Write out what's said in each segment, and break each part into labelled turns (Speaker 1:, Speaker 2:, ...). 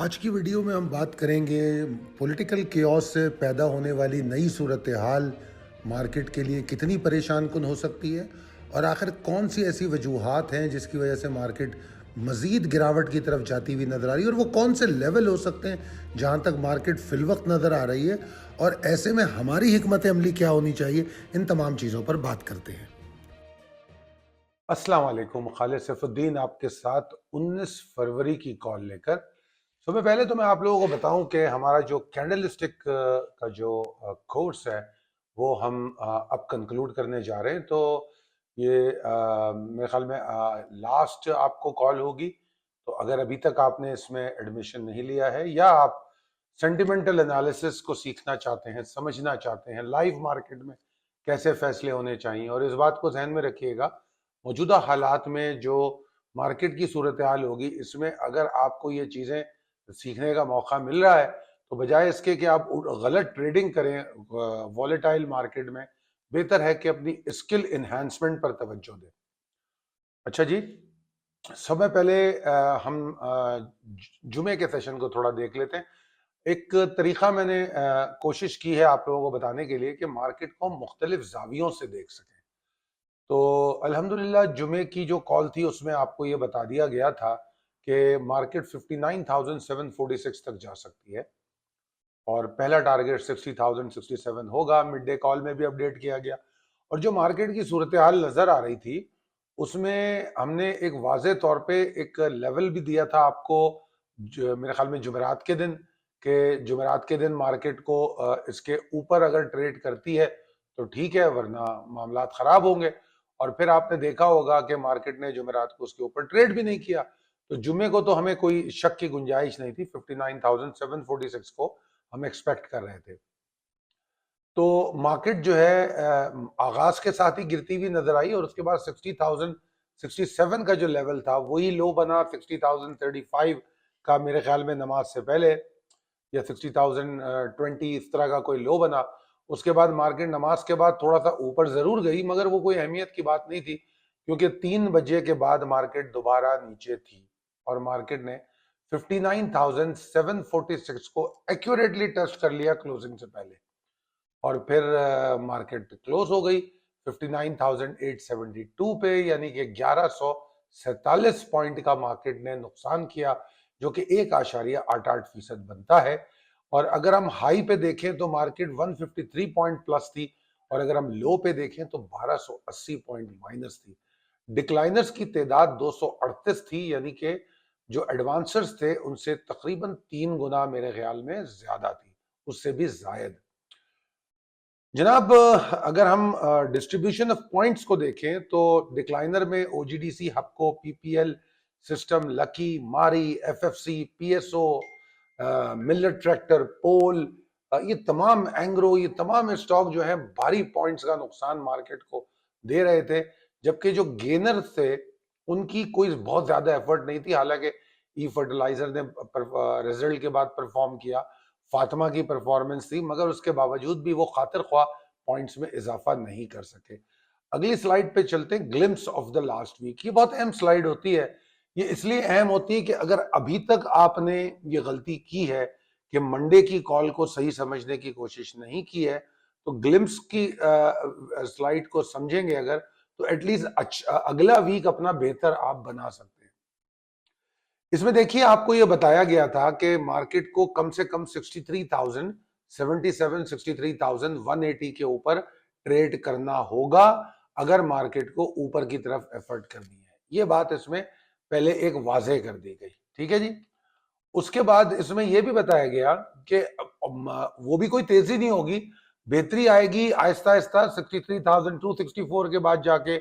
Speaker 1: आज की वीडियो में हम बात करेंगे पॉलिटिकल केओस से पैदा होने वाली नई सूरत हाल मार्केट के लिए कितनी परेशान कुन हो सकती है और आखिर कौन सी ऐसी वजूहात हैं जिसकी वजह से मार्केट मज़ीद गिरावट की तरफ जाती हुई नज़र आ रही है और वो कौन से लेवल हो सकते हैं जहां तक मार्केट फिलवक्त नज़र आ रही है और ऐसे में हमारी हिकमत अमली क्या होनी चाहिए। इन तमाम चीज़ों पर बात करते हैं।
Speaker 2: अस्सलाम वालेकुम। खालिद सैफुद्दीन आपके साथ 19 फरवरी की कॉल लेकर। सबसे पहले तो मैं आप लोगों को बताऊं कि हमारा जो कैंडलस्टिक का जो कोर्स है वो हम अब कंक्लूड करने जा रहे हैं। तो ये मेरे ख्याल में लास्ट आपको कॉल होगी। तो अगर अभी तक आपने इसमें एडमिशन नहीं लिया है या आप सेंटिमेंटल एनालिसिस को सीखना चाहते हैं, समझना चाहते हैं लाइव मार्केट में कैसे फैसले होने चाहिए, और इस बात को जहन में रखिएगा मौजूदा हालात में जो मार्केट की सूरत हाल होगी, इसमें अगर आपको ये चीज़ें सीखने का मौका मिल रहा है तो बजाय इसके कि आप गलत ट्रेडिंग करें वॉलेटाइल मार्केट में, बेहतर है कि अपनी स्किल इन्हांसमेंट पर तवज्जो दें। अच्छा जी, समय पहले हम जुमे के सेशन को थोड़ा देख लेते हैं। एक तरीका मैंने कोशिश की है आप लोगों को बताने के लिए कि मार्केट को मुख्तलिफ जावियों से देख सकें। तो अल्हम्दुलिल्लाह जुमे की जो कॉल थी उसमें आपको ये बता दिया गया था कि मार्केट 59,746 तक जा सकती है और पहला टारगेट 60,067 होगा। मिड डे कॉल में भी अपडेट किया गया और जो मार्केट की सूरत हाल नजर आ रही थी उसमें हमने एक वाजे तौर पे एक लेवल भी दिया था आपको, मेरे ख्याल में जुमेरात के दिन, के जुमेरात के दिन मार्केट को इसके ऊपर अगर ट्रेड करती है तो ठीक है, वरना मामला खराब होंगे। और फिर आपने देखा होगा कि मार्केट ने जुमेरात को उसके ऊपर ट्रेड भी नहीं किया। तो जुमे को तो हमें कोई शक की गुंजाइश नहीं थी, 59,746 को हम एक्सपेक्ट कर रहे थे। तो मार्केट जो है आगाज के साथ ही गिरती हुई नजर आई और उसके बाद 60,067 का जो लेवल था वही लो बना। 60,035 का मेरे ख्याल में नमाज से पहले या 60,020 इस तरह का कोई लो बना। उसके बाद मार्केट नमाज के बाद थोड़ा सा ऊपर जरूर गई, मगर वो कोई अहमियत की बात नहीं थी क्योंकि 3 बजे के बाद मार्केट दोबारा नीचे थी और मार्केट ने 59,746 को एक्यूरेटली टच कर लिया क्लोजिंग से पहले और फिर मार्केट क्लोज हो गई 59,872 पे, यानी कि 1147 पॉइंट का मार्केट ने नुकसान किया, जो कि 1.88% बनता है। और अगर हम हाई पे देखें तो मार्केट 153 पॉइंट प्लस थी और अगर हम लो पे देखें तो 1280 पॉइंट माइनस थी। डिक्लाइनर्स की तादाद 238 थी, यानी कि जो एडवांसर्स थे उनसे तकरीबन 3 गुना मेरे ख्याल में ज्यादा थी, उससे भी जायद। जनाब, अगर हम डिस्ट्रीब्यूशन ऑफ पॉइंट्स को देखें तो डिक्लाइनर में ओजीडीसी, हपको, पीपीएल सिस्टम, लकी, मारी, एफएफसी, पीएसओ, मिलर ट्रैक्टर, पोल, ये तमाम एंग्रो, ये तमाम स्टॉक जो है भारी पॉइंट्स का नुकसान मार्केट को दे रहे थे, जबकि जो गेनर थे उनकी कोई बहुत ज्यादा एफर्ट नहीं थी। हालांकि ई फर्टिलाइजर ने रिजल्ट के बाद परफॉर्म किया, फातिमा की परफॉर्मेंस थी, मगर उसके बावजूद भी वो खातिर ख्वाह पॉइंट्स में इजाफा नहीं कर सके। अगली स्लाइड पे चलते हैं, glimpse of the last week. ये बहुत अहम स्लाइड होती है। ये इसलिए अहम होती है कि अगर अभी तक आपने ये गलती की है कि मंडे की कॉल को सही समझने की कोशिश नहीं की है, तो ग्लिम्स की स्लाइड को समझेंगे अगर, तो एटलीस्ट अगला वीक अपना बेहतर आप बना सकते हैं। इसमें देखिए आपको यह बताया गया था कि मार्केट को कम से कम 63,077, 63,180 के ऊपर ट्रेड करना होगा अगर मार्केट को ऊपर की तरफ एफर्ट करनी है। यह बात इसमें पहले एक वाजे कर दी गई, ठीक है जी। उसके बाद इसमें यह भी बताया गया कि वो भी कोई तेजी नहीं होगी, बेहतरी आएगी आहिस्ता आहिस्ता। 63,264 के बाद जाके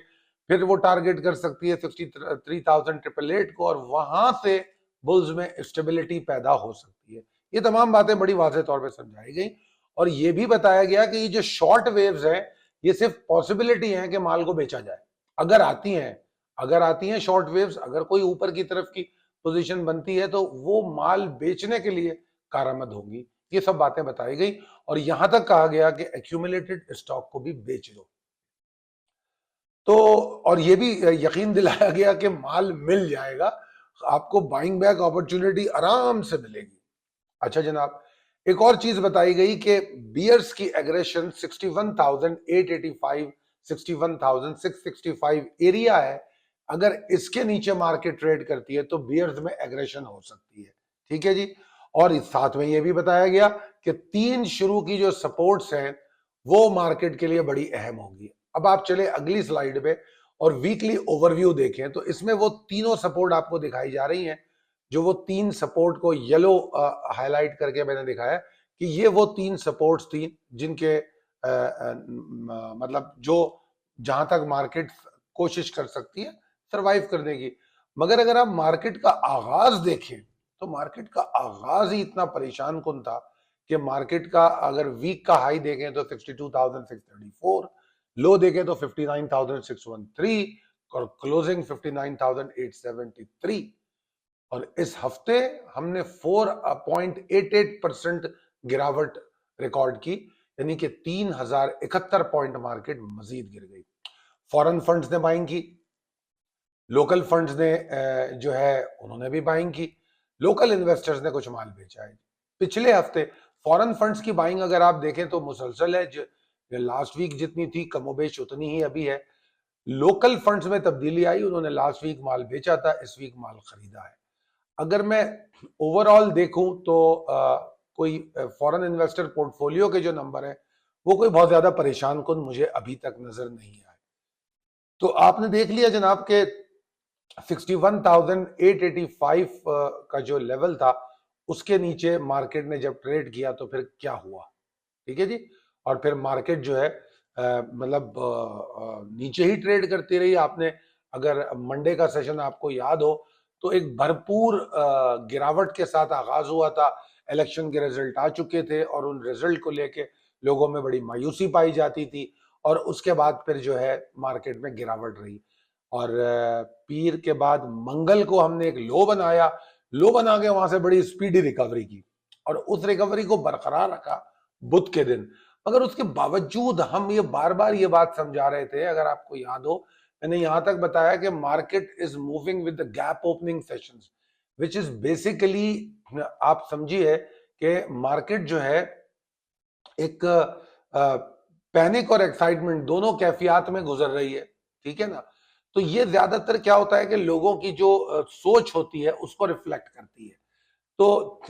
Speaker 2: फिर वो टारगेट कर सकती है 63,888 को और वहां से बुल्स में स्टेबिलिटी पैदा हो सकती है। ये तमाम बातें बड़ी वाज़ेह तौर पे समझाई गई और ये भी बताया गया कि ये जो शॉर्ट वेव्स हैं ये सिर्फ पॉसिबिलिटी है कि माल को बेचा जाए। अगर आती हैं, अगर आती हैं शॉर्ट वेव्स, अगर कोई ऊपर की तरफ की पोजीशन बनती है तो वो माल बेचने के लिए कारआमद होगी। ये सब बातें बताई गई और यहां तक कहा गया कि एक्यूमुलेटेड स्टॉक को भी बेच दो। तो और ये भी यकीन दिलाया गया कि माल मिल जाएगा, आपको बाइंग बैक अपॉर्चुनिटी आराम से मिलेगी। अच्छा जनाब, एक और चीज बताई गई कि बियर्स की एग्रेशन 61,885 61,665 एरिया है, अगर इसके नीचे मार्केट ट्रेड करती है तो बियर्स में एग्रेशन हो सकती है। ठीक है जी। और इस साथ में यह भी बताया गया कि 3 शुरू की जो सपोर्ट्स हैं वो मार्केट के लिए बड़ी अहम होगी। अब आप चले अगली स्लाइड पे और वीकली ओवरव्यू देखें तो इसमें वो तीनों सपोर्ट आपको दिखाई जा रही हैं। जो वो 3 सपोर्ट को येलो हाईलाइट करके मैंने दिखाया कि ये वो 3 सपोर्ट्स थी जिनके मतलब जो जहां तक मार्केट कोशिश कर सकती है सरवाइव करने की। मगर अगर आप मार्केट का आगाज देखें तो मार्केट का आगाज ही इतना परेशान कुन था कि मार्केट का अगर वीक का हाई देखें तो 62,634, लो देखें तो 59,613 और क्लोजिंग 59,873। और इस हफ्ते हमने 4.88% गिरावट रिकॉर्ड की, यानी कि 3,071 पॉइंट मार्केट मजीद गिर गई। फॉरेन फंड्स ने बाइंग की, लोकल फंड्स ने जो है उन्होंने भी बाइंग की, लोकल इन्वेस्टर्स ने कुछ माल बेचा है। पिछले हफ्ते फॉरेन फंड्स की बाइंग अगर आप देखें तो मुसलसल है, लास्ट वीक जितनी थी कमोबेश उतनी ही अभी है। लोकल फंड्स में तब्दीली आई, उन्होंने लास्ट वीक माल बेचा था, इस वीक माल खरीदा है। अगर मैं ओवरऑल देखूं तो कोई फॉरेन इन्वेस्टर पोर्टफोलियो के जो नंबर है वो कोई बहुत ज्यादा परेशान कुन मुझे अभी तक नजर नहीं आए। तो आपने देख लिया जनाब के 61,885 का जो लेवल था उसके नीचे मार्केट ने जब ट्रेड किया तो फिर क्या हुआ। ठीक है जी। और फिर मार्केट जो है मतलब नीचे ही ट्रेड करती रही। आपने अगर मंडे का सेशन आपको याद हो तो एक भरपूर गिरावट के साथ आगाज हुआ था। इलेक्शन के रिजल्ट आ चुके थे और उन रिजल्ट को लेके लोगों में बड़ी मायूसी पाई जाती थी और उसके बाद फिर जो है मार्केट में गिरावट रही। और पीर के बाद मंगल को हमने एक लो बनाया, लो बना के वहां से बड़ी स्पीडी रिकवरी की और उस रिकवरी को बरकरार रखा बुध के दिन। मगर उसके बावजूद हम ये बार बार ये बात समझा रहे थे, अगर आपको याद हो मैंने यहां तक बताया कि market is moving with the gap opening sessions, which is basically आप समझिए कि मार्केट जो है एक पैनिक और एक्साइटमेंट दोनों कैफियत में गुजर रही है। ठीक है ना। तो ये ज्यादातर क्या होता है कि लोगों की जो सोच होती है उसको रिफ्लेक्ट करती है। तो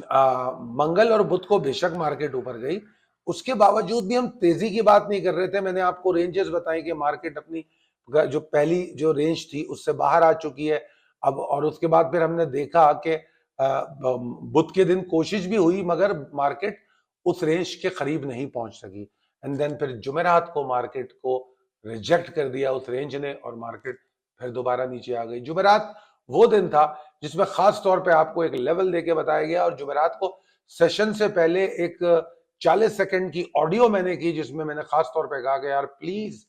Speaker 2: मंगल और बुध को बेशक मार्केट ऊपर गई, उसके बावजूद भी हम तेजी की बात नहीं कर रहे थे। मैंने आपको रेंजेस बताई कि मार्केट अपनी जो पहली जो रेंज थी उससे बाहर आ चुकी है अब। और उसके बाद फिर हमने देखा कि बुध के दिन कोशिश भी हुई मगर मार्केट उस रेंज के करीब नहीं पहुंच सकी। एंड देन फिर जुमेरात को मार्केट को रिजेक्ट कर दिया उस रेंज ने और मार्केट फिर दोबारा नीचे आ गई। जुमेरात वो दिन था जिसमें खास तौर पे आपको एक लेवल देके बताया गया और जुमेरात को सेशन से पहले एक 40 सेकंड की ऑडियो मैंने की जिसमें मैंने खास तौर पे कहा कि यार प्लीज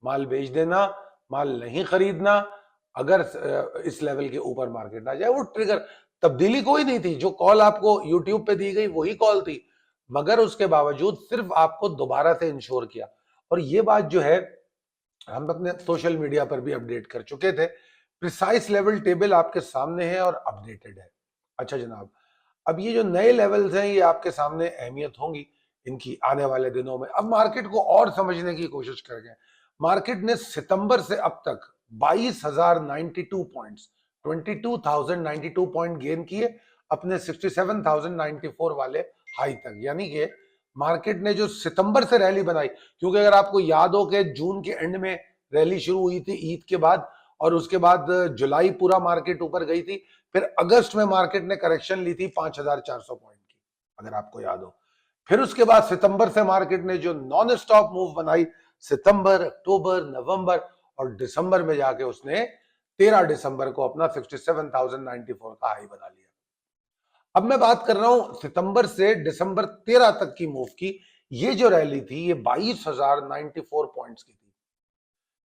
Speaker 2: माल बेच देना, माल नहीं खरीदना अगर इस लेवल के ऊपर मार्केट ना जाए। वो ट्रिगर तब्दीली कोई नहीं थी, जो कॉल आपको यूट्यूब पे दी गई वही कॉल थी, मगर उसके बावजूद सिर्फ आपको दोबारा से इंश्योर किया। और ये बात जो है हम अपने सोशल मीडिया पर भी अपडेट कर चुके थे। प्रिसाइज लेवल टेबल आपके सामने है और अपडेटेड है। अच्छा जनाब, अब ये जो नए लेवल्स हैं ये आपके सामने अहमियत होंगी इनकी आने वाले दिनों में। अब मार्केट को और समझने की कोशिश करेंगे। मार्केट ने सितंबर से अब तक 22,092 पॉइंट्स 22,092 पॉइंट गेन किए अपने 67,094 वाले हाई तक। यानी कि मार्केट ने जो सितंबर से रैली बनाई, क्योंकि अगर आपको याद हो कि जून के एंड में रैली शुरू हुई थी ईद के बाद और उसके बाद जुलाई पूरा मार्केट ऊपर गई थी, फिर अगस्त में मार्केट ने करेक्शन ली थी 5,400 पॉइंट की, अगर आपको याद हो। फिर उसके बाद सितंबर से मार्केट ने जो नॉन स्टॉप मूव बनाई, सितंबर, अक्टूबर, नवंबर और दिसंबर में जाके उसने 13 दिसंबर को अपना 67,094 का हाई बना लिया। अब मैं बात कर रहा हूं सितंबर से दिसंबर 13 तक की मूव की। ये जो रैली थी ये 22,094 पॉइंट्स की थी।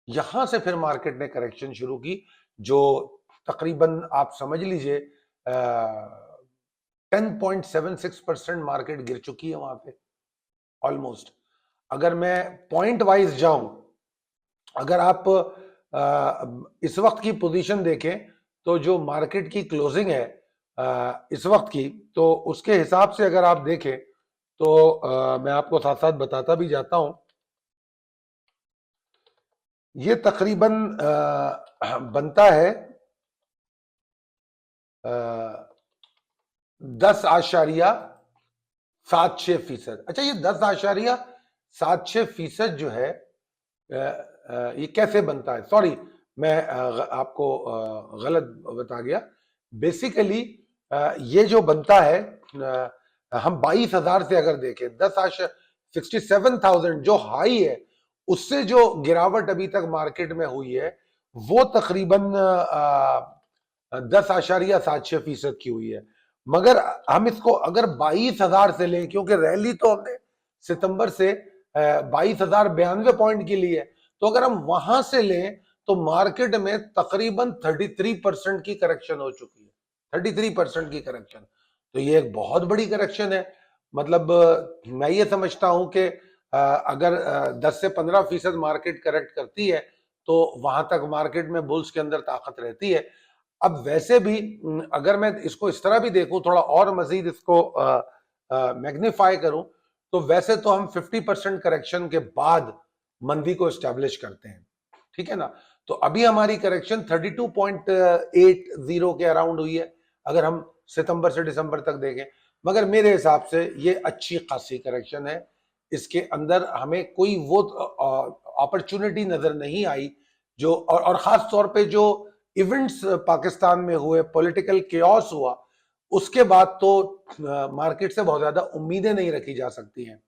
Speaker 2: यहां से फिर मार्केट ने करेक्शन शुरू की जो तकरीबन आप समझ लीजिए 10.76% मार्केट गिर चुकी है वहां पे ऑलमोस्ट। अगर मैं पॉइंट वाइज जाऊं, अगर आप इस वक्त की पोजीशन देखें तो जो मार्केट की क्लोजिंग है इस वक्त की, तो उसके हिसाब से अगर आप देखें तो मैं आपको साथ साथ बताता भी जाता हूं। ये तकरीबन बनता है 10.76%। अच्छा, ये 10.76% जो है ये कैसे बनता है? सॉरी, मैं आपको गलत बता गया। बेसिकली ये जो बनता है, हम 22,000 से अगर देखें, 10.67,000 जो हाई है, उससे जो गिरावट अभी तक मार्केट में हुई है वो तकरीबन 10.76% की हुई है। मगर हम इसको अगर 22,000 से लें, क्योंकि रैली तो हमने सितंबर से 22,092 पॉइंट की ली है, तो अगर हम वहां से लें तो मार्केट में तकरीबन 33% की करेक्शन हो चुकी है। 33% की करेक्शन, तो ये एक बहुत बड़ी करेक्शन है। मतलब मैं ये समझता हूं कि अगर 10 से 15% मार्केट करेक्ट करती है तो वहां तक मार्केट में बुल्स के अंदर ताकत रहती है। अब वैसे भी अगर मैं इसको इस तरह भी देखूं, थोड़ा और मजीद इसको मैग्नीफाई करूं, तो वैसे तो हम 50% करेक्शन के बाद मंदी को एस्टेब्लिश करते हैं, ठीक है ना। तो अभी हमारी करेक्शन 32.80 के अराउंड हुई है अगर हम सितंबर से दिसंबर तक देखें। मगर मेरे हिसाब से ये अच्छी खासी करेक्शन है, इसके अंदर हमें कोई वो अपॉर्चुनिटी नजर नहीं आई जो, और खास तौर पे जो इवेंट्स पाकिस्तान में हुए, पॉलिटिकल केओस हुआ, उसके बाद तो मार्केट से बहुत ज्यादा उम्मीदें नहीं रखी जा सकती हैं।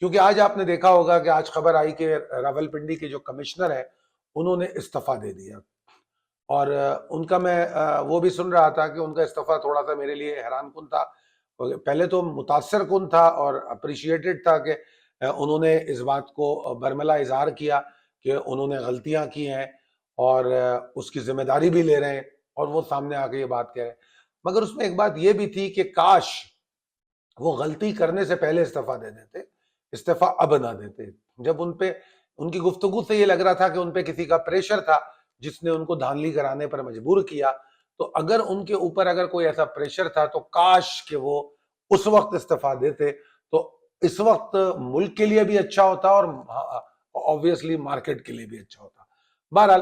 Speaker 2: क्योंकि आज आपने देखा होगा कि आज खबर आई कि रावलपिंडी के जो कमिश्नर है उन्होंने इस्तीफा दे दिया। और उनका मैं वो भी सुन रहा था कि उनका इस्तीफा थोड़ा सा मेरे लिए हैरान कुन था। पहले तो मुतासर कुन था और अप्रिशिएटेड था कि उन्होंने इस बात को बरमला इजहार किया कि उन्होंने गलतियां की हैं और उसकी जिम्मेदारी भी ले रहे हैं, और वो सामने आके ये बात कह रहे हैं। मगर उसमें एक बात ये भी थी कि काश वो गलती करने से पहले इस्तीफा दे देते, इस्तीफा अब ना देते। जब उनपे, उनकी गुफ्तगू से ये लग रहा था कि उनपे किसी का प्रेशर था जिसने उनको धांधली कराने पर मजबूर किया, तो अगर उनके ऊपर अगर कोई ऐसा प्रेशर था तो काश कि वो उस वक्त इस्तीफा देते, तो इस वक्त मुल्क के लिए भी अच्छा होता और ऑब्वियसली मार्केट के लिए भी अच्छा होता। बहरहाल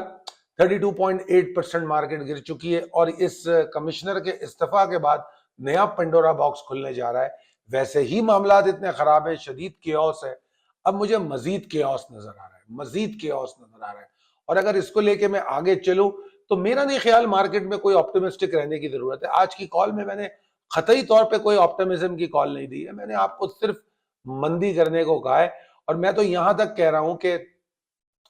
Speaker 2: 32.8% मार्केट गिर चुकी है और इस कमिश्नर के इस्तीफा के बाद नया पेंडोरा बॉक्स खुलने जा रहा है। वैसे ही मामला इतने खराब है, शदीद केओस है, अब मुझे मजीद केओस नजर आ रहा है, मजीद केओस नजर आ रहा है। और अगर इसको लेके मैं आगे चलूं तो मेरा नहीं ख्याल मार्केट में कोई ऑप्टिमिस्टिक रहने की जरूरत है। आज की कॉल में मैंने खतई तौर पे कोई ऑप्टिमिज्म की कॉल नहीं दी है, मैंने आपको सिर्फ मंदी करने को कहा है। और मैं तो यहां तक कह रहा हूं कि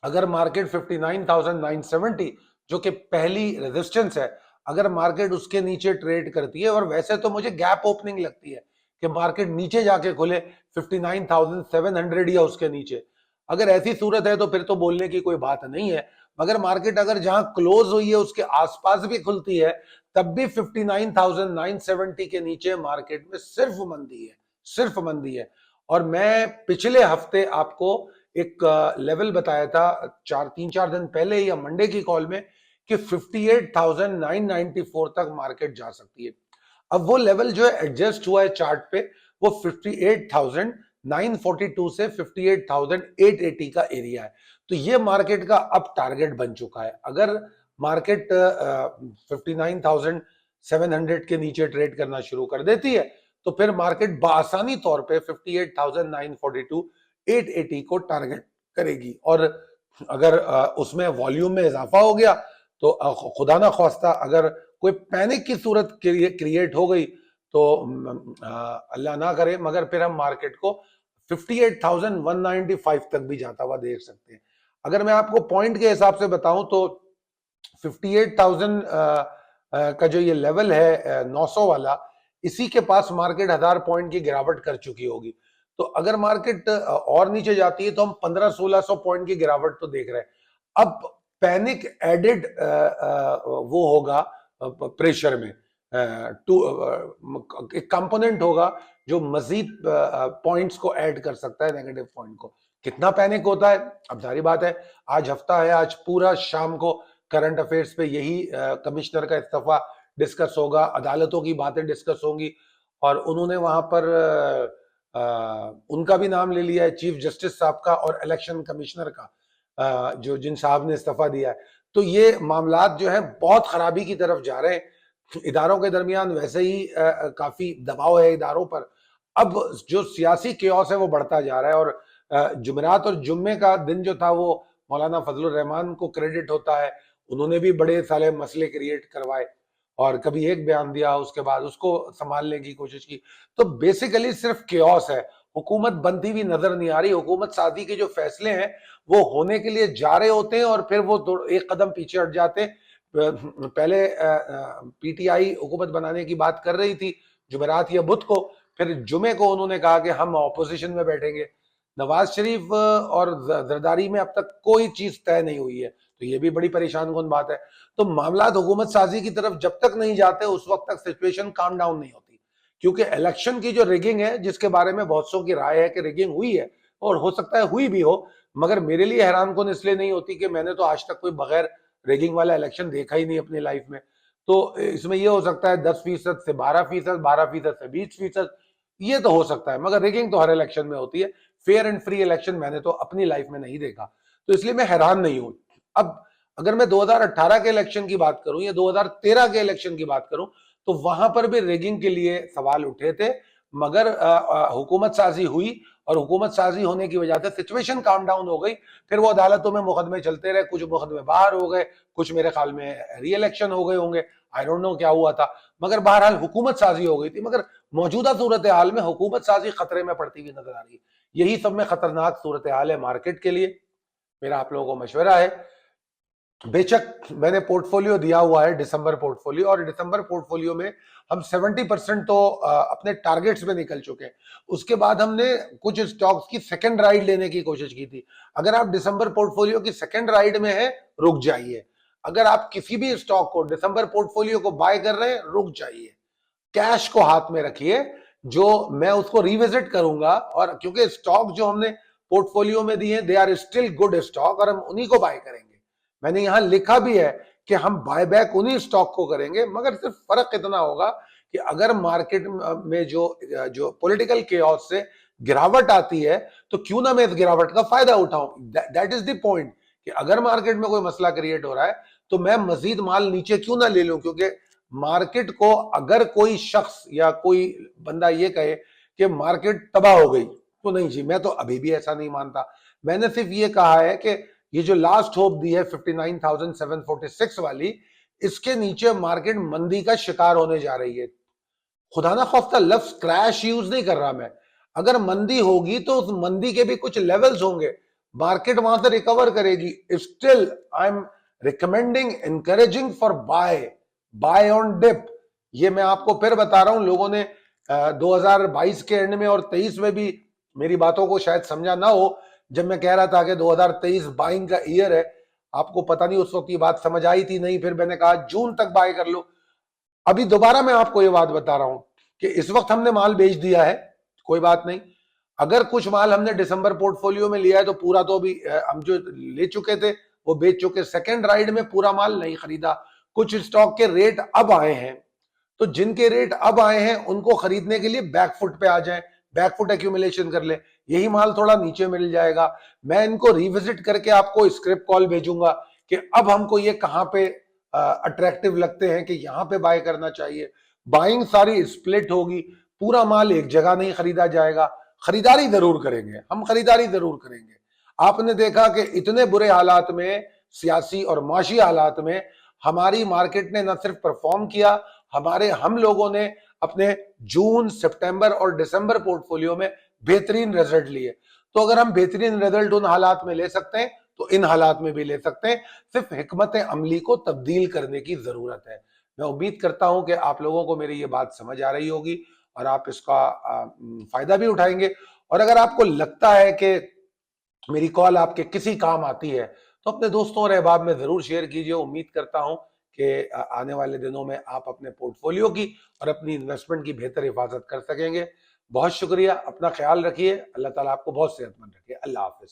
Speaker 2: अगर मार्केट 59,970 जो कि पहली रेजिस्टेंस है, अगर मार्केट उसके नीचे ट्रेड करती है, और वैसे तो मुझे गैप ओपनिंग लगती है कि मार्केट नीचे जाके खुले 59,700 या उसके नीचे, अगर ऐसी सूरत है तो फिर तो बोलने की कोई बात नहीं है। मगर मार्केट अगर जहां क्लोज हुई है उसके आसपास भी खुलती है, तब भी 59,970 के नीचे मार्केट में सिर्फ मंदी है, सिर्फ मंदी है। और मैं पिछले हफ्ते आपको एक लेवल बताया था 3-4 दिन पहले या मंडे की कॉल में कि 58,994 तक मार्केट जा सकती है। अब वो लेवल जो है एडजस्ट हुआ है चार्ट पे, वो 58,942 से 58,880 का एरिया है। तो ये मार्केट का अब टारगेट बन चुका है। अगर मार्केट 59,700 के नीचे ट्रेड करना शुरू कर देती है तो फिर मार्केट बासानी तौर पे 58,942 880 को टारगेट करेगी। और अगर उसमें वॉल्यूम में इजाफा हो गया तो खुदा ना ख्वास्ता अगर कोई पैनिक की सूरत क्रिएट हो गई तो अल्लाह ना करे, मगर फिर हम मार्केट को 58,195 तक भी जाता हुआ देख सकते हैं। अगर मैं आपको पॉइंट के हिसाब से बताऊं तो 58,000 का जो ये लेवल है 900 वाला, इसी के पास मार्केट 1000 पॉइंट की गिरावट कर चुकी होगी। तो अगर मार्केट और नीचे जाती है तो हम 1500-1600 पॉइंट की गिरावट तो देख रहे हैं। अब पैनिक एडेड वो होगा प्रेशर में, एक कंपोनेंट होगा जो मजीद पॉइंट्स को ऐड कर सकता है, नेगेटिव पॉइंट को। कितना पैनिक होता है अब जारी बात है। आज हफ्ता है, आज पूरा शाम को करंट अफेयर्स पे यही कमिश्नर का इस्तीफा डिस्कस होगा, अदालतों की बातें डिस्कस होंगी, और उन्होंने वहां पर उनका भी नाम ले लिया है, चीफ जस्टिस साहब का और इलेक्शन कमिश्नर का, जो जिन साहब ने इस्तीफा दिया है। तो ये मामलात जो है बहुत खराबी की तरफ जा रहे हैं। इदारों के दरमियान वैसे ही काफी दबाव है इदारों पर, अब जो सियासी केओस है वो बढ़ता जा रहा है। और जुमेरात और जुम्मे का दिन जो था वो मौलाना फजलुर रहमान को क्रेडिट होता है, उन्होंने भी बड़े सारे मसले क्रिएट करवाए, और कभी एक बयान दिया उसके बाद उसको संभालने की कोशिश की। तो बेसिकली सिर्फ केओस है, हुकूमत बनती हुई नजर नहीं आ रही। हुकूमत साथी के जो फैसले हैं वो होने के लिए जा रहे होते हैं और फिर वो एक कदम पीछे हट जाते हैं। पहले पीटीआई हुकूमत बनाने की बात कर रही थी जुमेरात या बुध को, फिर जुमे को उन्होंने कहा कि हम ऑपोजिशन में बैठेंगे। नवाज शरीफ और जरदारी में अब तक कोई चीज तय नहीं हुई है, तो ये भी बड़ी परेशान कुन बात है। तो मामला हुकूमत साजी की तरफ जब तक नहीं जाते उस वक्त तक सिचुएशन काम डाउन नहीं होती, क्योंकि इलेक्शन की जो रिगिंग है, जिसके बारे में बहुत सौ की राय है कि रिगिंग हुई है, और हो सकता है हुई भी हो, मगर मेरे लिए हैरान कुन इसलिए नहीं होती कि मैंने तो आज तक कोई बगैर रिगिंग वाला इलेक्शन देखा ही नहीं अपनी लाइफ में। तो इसमें यह हो सकता है 10% से 12%, 12% से 20%, ये तो हो सकता है, मगर रिगिंग तो हर इलेक्शन में होती है। फेयर एंड फ्री इलेक्शन मैंने तो अपनी लाइफ में नहीं देखा, तो इसलिए मैं हैरान नहीं हूं। अब अगर मैं 2018 के इलेक्शन की बात करूं या 2013 के इलेक्शन की बात करूं, तो वहां पर भी रिगिंग के लिए सवाल उठे थे, मगर हुकूमत साजी हुई, और हुकूमत साजी होने की वजह से सिचुएशन काम डाउन हो गई। फिर वो अदालतों में मुकदमे चलते रहे, कुछ मुकदमे बाहर हो गए, कुछ मेरे ख्याल में री इलेक्शन हो गए होंगे, आई डोंट नो क्या हुआ था, मगर बहरहाल हुकूमत साजी हो गई थी। मगर मौजूदा सूरत हाल में हुकूमत साजी खतरे में पड़ती हुई नजर आ रही है। यही सब में खतरनाक सूरत हाल है मार्केट के लिए। मेरा आप लोगों को मशवरा है, बेशक मैंने पोर्टफोलियो दिया हुआ है दिसंबर पोर्टफोलियो, और दिसंबर पोर्टफोलियो में हम 70% तो अपने टारगेट्स में निकल चुके हैं। उसके बाद हमने कुछ स्टॉक्स की सेकंड राइड लेने की कोशिश की थी। अगर आप दिसंबर पोर्टफोलियो की सेकंड राइड में है, रुक जाइए। अगर आप किसी भी स्टॉक को दिसंबर पोर्टफोलियो को बाय कर रहे हैं, रुक जाइए, कैश को हाथ में रखिए, जो मैं उसको रिविजिट करूंगा। और क्योंकि स्टॉक जो हमने पोर्टफोलियो में दिए they are still good stock, और हम उन्हीं को बाय करेंगे। मैंने यहां लिखा भी है कि हम बायबैक उन्हीं स्टॉक को करेंगे, मगर सिर्फ फर्क इतना होगा कि अगर मार्केट में जो पॉलिटिकल केओस से गिरावट आती है, तो क्यों ना मैं इस गिरावट का फायदा उठाऊं। दैट इज द पॉइंट, कि अगर मार्केट में कोई मसला क्रिएट हो रहा है तो मैं मजीद माल नीचे क्यों ना ले लूं। क्योंकि मार्केट को अगर कोई शख्स या कोई बंदा ये कहे कि मार्केट तबाह हो गई, तो नहीं जी, मैं तो अभी भी ऐसा नहीं मानता। मैंने सिर्फ ये कहा है कि ये जो लास्ट होप दी है 59,746 वाली, इसके नीचे मार्केट मंदी का शिकार होने जा रही है। खुदा ना खास्ता लफ्ज क्रैश यूज नहीं कर रहा मैं। अगर मंदी होगी तो उस मंदी के भी कुछ लेवल्स होंगे, मार्केट वहां से रिकवर करेगी। Still I am recommending, encouraging for buy on dip. ये मैं आपको फिर बता रहा हूं, लोगों ने 2022 के एंड में और 23 में भी मेरी बातों को शायद समझा ना हो, जब मैं कह रहा था कि 2023 बाइंग का ईयर है। आपको पता नहीं उस वक्त ये बात समझ आई थी नहीं, फिर मैंने कहा जून तक बाय कर लो। अभी दोबारा मैं आपको ये बात बता रहा हूं कि इस वक्त हमने माल बेच दिया है, कोई बात नहीं। अगर कुछ माल हमने दिसंबर पोर्टफोलियो में लिया है तो पूरा तो अभी हम जो ले चुके थे वो बेच चुके। सेकेंड राइड में पूरा माल नहीं खरीदा। कुछ स्टॉक के रेट अब आए हैं, तो जिनके रेट अब आए हैं उनको खरीदने के लिए बैकफुट पे आ जाएं, बैकफुट एक्यूमुलेशन कर ले। यही माल थोड़ा नीचे मिल जाएगा। मैं इनको रिविजिट करके आपको स्क्रिप्ट कॉल भेजूंगा कि अब हमको ये कहां पे अट्रैक्टिव लगते हैं कि यहां पे बाय करना चाहिए। बाइंग सारी स्प्लिट होगी, पूरा माल एक जगह नहीं खरीदा जाएगा। खरीदारी जरूर करेंगे हम, खरीदारी जरूर करेंगे। आपने देखा कि इतने बुरे हालात में, सियासी और माशी हालात में, हमारी मार्केट ने न सिर्फ परफॉर्म किया, हम लोगों ने अपने जून, सितंबर और दिसंबर पोर्टफोलियो में बेहतरीन रिजल्ट लिए। तो अगर हम बेहतरीन रिजल्ट उन हालात में ले सकते हैं तो इन हालात में भी ले सकते हैं। सिर्फ हिकमत अमली को तब्दील करने की जरूरत है। मैं उम्मीद करता हूं कि आप लोगों को मेरी ये बात समझ आ रही होगी और आप इसका फायदा भी उठाएंगे। और अगर आपको लगता है कि मेरी कॉल आपके किसी काम आती है तो अपने दोस्तों और अहबाब में जरूर शेयर कीजिए। उम्मीद करता हूं कि आने वाले दिनों में आप अपने पोर्टफोलियो की और अपनी इन्वेस्टमेंट की बेहतर हिफाजत कर सकेंगे। बहुत शुक्रिया, अपना ख्याल रखिए। अल्लाह ताला आपको बहुत सेहतमंद रखे। अल्लाह हाफिज।